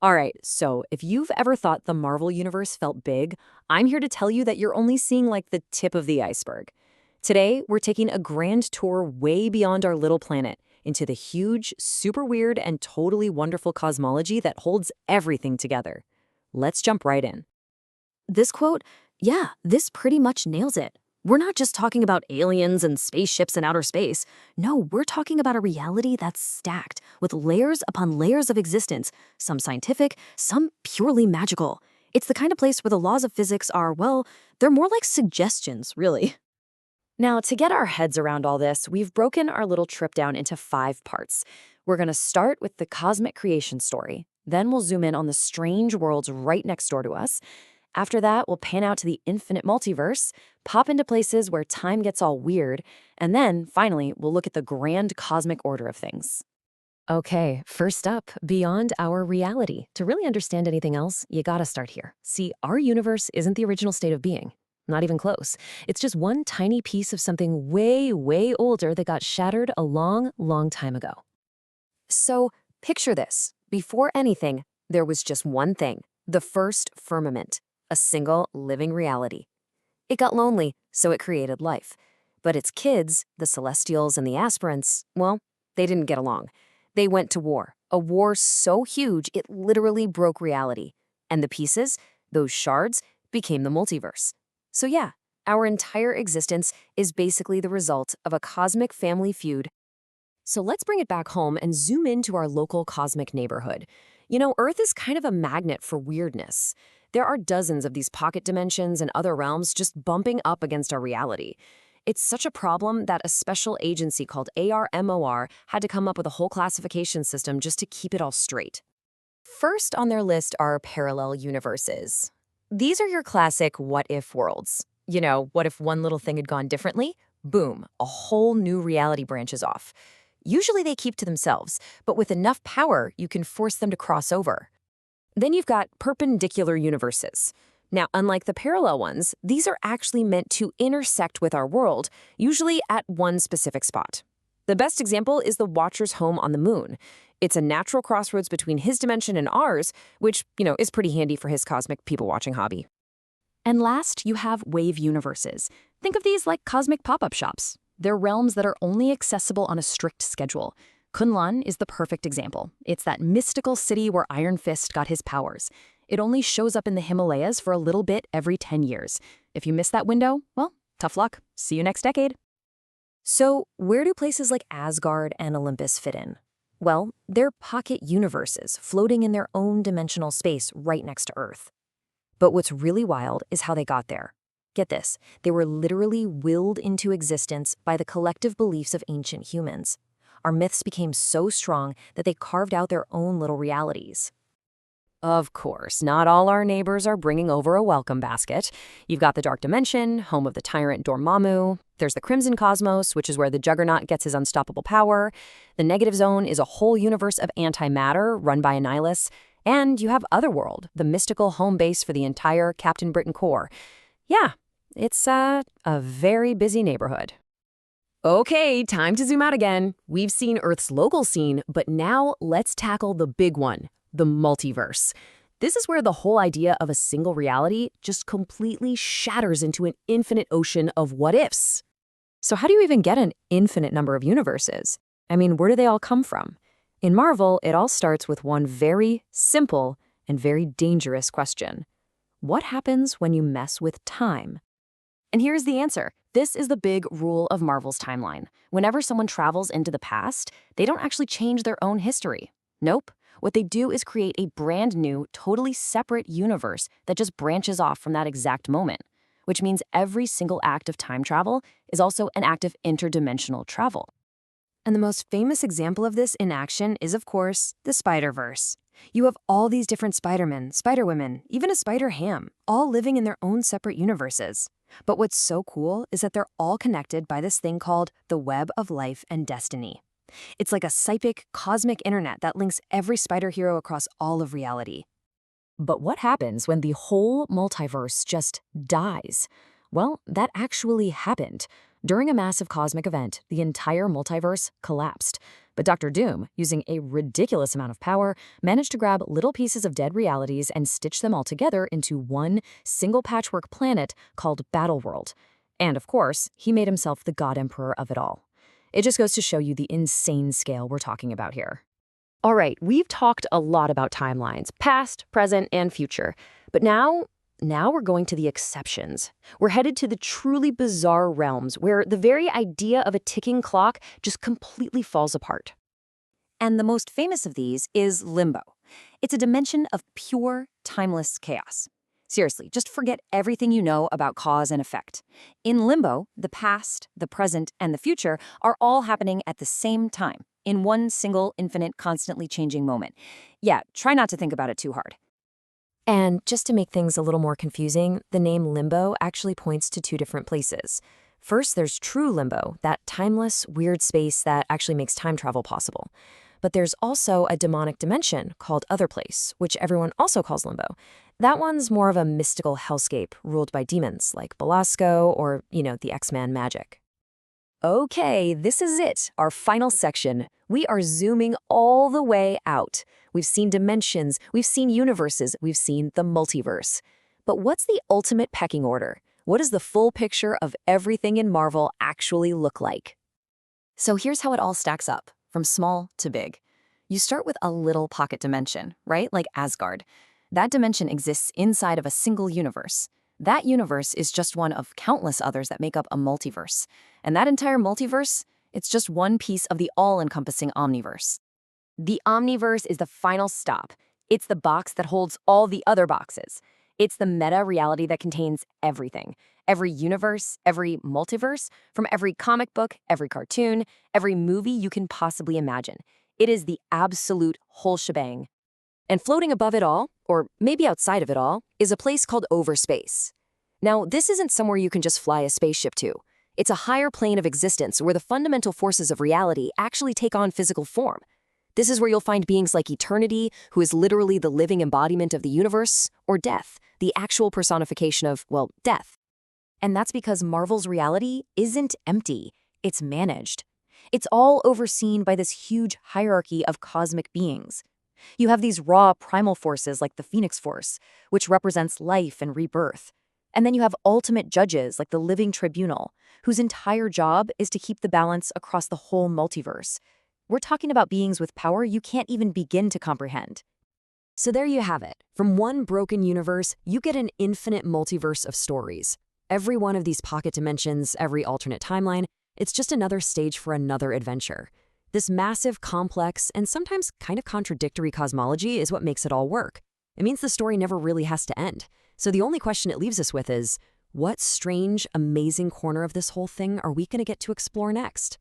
All right, so if you've ever thought the Marvel Universe felt big, I'm here to tell you that you're only seeing like the tip of the iceberg. Today, we're taking a grand tour way beyond our little planet into the huge, super weird, and totally wonderful cosmology that holds everything together. Let's jump right in. This quote, yeah, this pretty much nails it. We're not just talking about aliens and spaceships in outer space. No, we're talking about a reality that's stacked with layers upon layers of existence, some scientific, some purely magical. It's the kind of place where the laws of physics are, well, they're more like suggestions, really. Now, to get our heads around all this, we've broken our little trip down into 5 parts. We're going to start with the cosmic creation story. Then we'll zoom in on the strange worlds right next door to us. After that, we'll pan out to the infinite multiverse, pop into places where time gets all weird, and then, finally, we'll look at the grand cosmic order of things. Okay, first up, beyond our reality. To really understand anything else, you gotta start here. See, our universe isn't the original state of being. Not even close. It's just one tiny piece of something way, way older that got shattered a long, long time ago. So, picture this. Before anything, there was just one thing, the first firmament, a single living reality. It got lonely, so it created life. But its kids, the Celestials and the Aspirants, well, they didn't get along. They went to war, a war so huge it literally broke reality. And the pieces, those shards, became the multiverse. So yeah, our entire existence is basically the result of a cosmic family feud. So let's bring it back home and zoom into our local cosmic neighborhood. You know, Earth is kind of a magnet for weirdness. There are dozens of these pocket dimensions and other realms just bumping up against our reality. It's such a problem that a special agency called ARMOR had to come up with a whole classification system just to keep it all straight. First on their list are parallel universes. These are your classic what-if worlds. You know, what if one little thing had gone differently? Boom, a whole new reality branches off. Usually they keep to themselves, but with enough power, you can force them to cross over. Then you've got perpendicular universes. Now, unlike the parallel ones, these are actually meant to intersect with our world, usually at one specific spot. The best example is the Watcher's home on the moon. It's a natural crossroads between his dimension and ours, which, is pretty handy for his cosmic people-watching hobby. And last, you have wave universes. Think of these like cosmic pop-up shops. They're realms that are only accessible on a strict schedule. Kunlun is the perfect example. It's that mystical city where Iron Fist got his powers. It only shows up in the Himalayas for a little bit every 10 years. If you miss that window, well, tough luck. See you next decade. So, where do places like Asgard and Olympus fit in? Well, they're pocket universes floating in their own dimensional space right next to Earth. But what's really wild is how they got there. Get this, they were literally willed into existence by the collective beliefs of ancient humans. Our myths became so strong that they carved out their own little realities. Of course, not all our neighbors are bringing over a welcome basket. You've got the Dark Dimension, home of the tyrant Dormammu. There's the Crimson Cosmos, which is where the Juggernaut gets his unstoppable power. The Negative Zone is a whole universe of antimatter run by Annihilus. And you have Otherworld, the mystical home base for the entire Captain Britain Corps. Yeah, it's a very busy neighborhood. Okay, time to zoom out again. We've seen Earth's local scene, but now let's tackle the big one, the multiverse. This is where the whole idea of a single reality just completely shatters into an infinite ocean of what-ifs. So how do you even get an infinite number of universes? I mean, where do they all come from? In Marvel, it all starts with one very simple and very dangerous question. What happens when you mess with time? And here's the answer. This is the big rule of Marvel's timeline. Whenever someone travels into the past, they don't actually change their own history. Nope. What they do is create a brand new, totally separate universe that just branches off from that exact moment, which means every single act of time travel is also an act of interdimensional travel. And the most famous example of this in action is, of course, the Spider-Verse. You have all these different Spider-Men, Spider-Women, even a Spider-Ham, all living in their own separate universes. But what's so cool is that they're all connected by this thing called the web of life and destiny. It's like a psychic, cosmic internet that links every spider hero across all of reality. But what happens when the whole multiverse just dies? Well, that actually happened. During a massive cosmic event, the entire multiverse collapsed. But Dr. Doom, using a ridiculous amount of power, managed to grab little pieces of dead realities and stitch them all together into one single patchwork planet called Battleworld. And of course, he made himself the God Emperor of it all. It just goes to show you the insane scale we're talking about here. All right, we've talked a lot about timelines, past, present, and future. But now we're going to the exceptions. We're headed to the truly bizarre realms where the very idea of a ticking clock just completely falls apart. And the most famous of these is limbo. It's a dimension of pure, timeless chaos. Seriously, just forget everything you know about cause and effect. In limbo, the past, the present, and the future are all happening at the same time, in one single, infinite, constantly changing moment. Yeah, try not to think about it too hard. And just to make things a little more confusing, the name limbo actually points to two different places. First, there's true limbo, that timeless, weird space that actually makes time travel possible. But there's also a demonic dimension called Other Place, which everyone also calls limbo. That one's more of a mystical hellscape ruled by demons like Belasco or, the X-Men magic. Okay, this is it, our final section. We are zooming all the way out. We've seen dimensions, we've seen universes, we've seen the multiverse. But what's the ultimate pecking order? What does the full picture of everything in Marvel actually look like? So here's how it all stacks up, from small to big. You start with a little pocket dimension, right? Like Asgard. That dimension exists inside of a single universe. That universe is just one of countless others that make up a multiverse. And that entire multiverse, it's just one piece of the all-encompassing omniverse. The omniverse is the final stop. It's the box that holds all the other boxes. It's the meta-reality that contains everything. Every universe, every multiverse, from every comic book, every cartoon, every movie you can possibly imagine. It is the absolute whole shebang. And floating above it all, or maybe outside of it all, is a place called Overspace. Now, this isn't somewhere you can just fly a spaceship to. It's a higher plane of existence where the fundamental forces of reality actually take on physical form. This is where you'll find beings like Eternity, who is literally the living embodiment of the universe, or Death, the actual personification of, death. And that's because Marvel's reality isn't empty, it's managed. It's all overseen by this huge hierarchy of cosmic beings. You have these raw primal forces like the Phoenix Force, which represents life and rebirth. And then you have ultimate judges like the Living Tribunal, whose entire job is to keep the balance across the whole multiverse. We're talking about beings with power you can't even begin to comprehend. So there you have it. From one broken universe, you get an infinite multiverse of stories. Every one of these pocket dimensions, every alternate timeline, it's just another stage for another adventure. This massive, complex, and sometimes kind of contradictory cosmology is what makes it all work. It means the story never really has to end. So the only question it leaves us with is, what strange, amazing corner of this whole thing are we going to get to explore next?